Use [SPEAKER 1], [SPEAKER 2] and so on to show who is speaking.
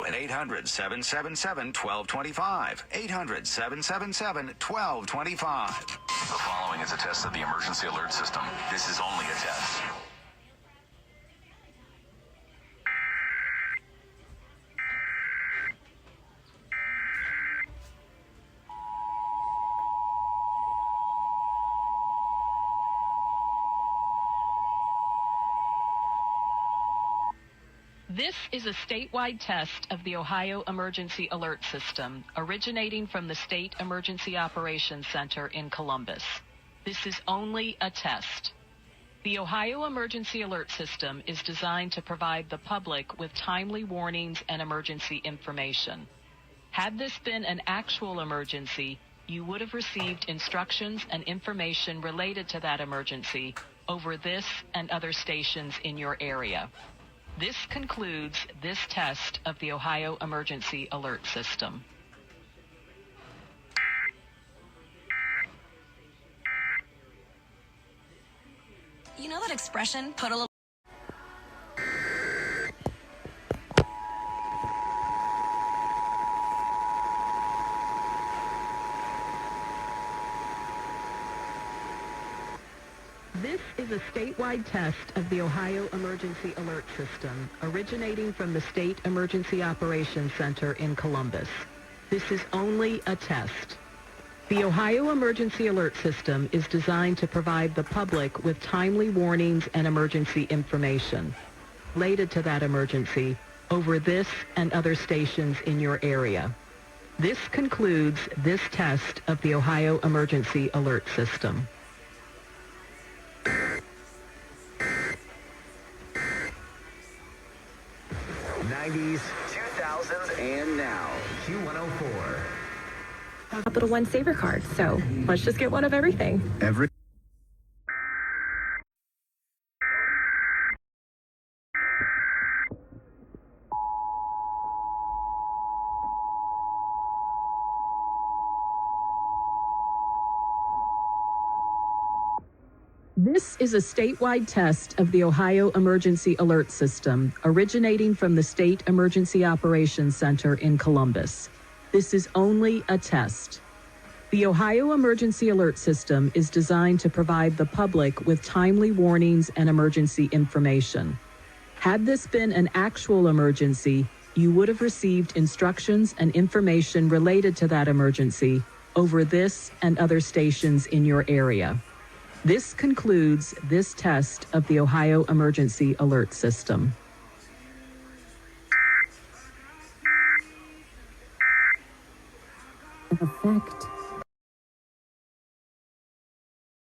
[SPEAKER 1] At 800-777-1225. 800-777-1225.
[SPEAKER 2] The following is a test of the emergency alert system. This is only a test.
[SPEAKER 3] This is a statewide test of the Ohio Emergency Alert System, originating from the State Emergency Operations Center in Columbus. This is only a test. The Ohio Emergency Alert System is designed to provide the public with timely warnings and emergency information. Had this been an actual emergency, you would have received instructions and information related to that emergency over this and other stations in your area. This concludes this test of the Ohio Emergency Alert System.
[SPEAKER 4] You know that expression, put a little...
[SPEAKER 3] This is a statewide test of the Ohio Emergency Alert System, originating from the State Emergency Operations Center in Columbus. This is only a test. The Ohio Emergency Alert System is designed to provide the public with timely warnings and emergency information related to that emergency over this and other stations in your area. This concludes this test of the Ohio Emergency Alert System.
[SPEAKER 1] 90s, 2000s, and now. Q104.
[SPEAKER 5] Capital One Saver card, so let's just get one of everything.
[SPEAKER 3] This is a statewide test of the Ohio Emergency Alert System, originating from the State Emergency Operations Center in Columbus. This is only a test. The Ohio Emergency Alert System is designed to provide the public with timely warnings and emergency information. Had this been an actual emergency, you would have received instructions and information related to that emergency over this and other stations in your area. This concludes this test of the Ohio Emergency Alert System.
[SPEAKER 5] Effect.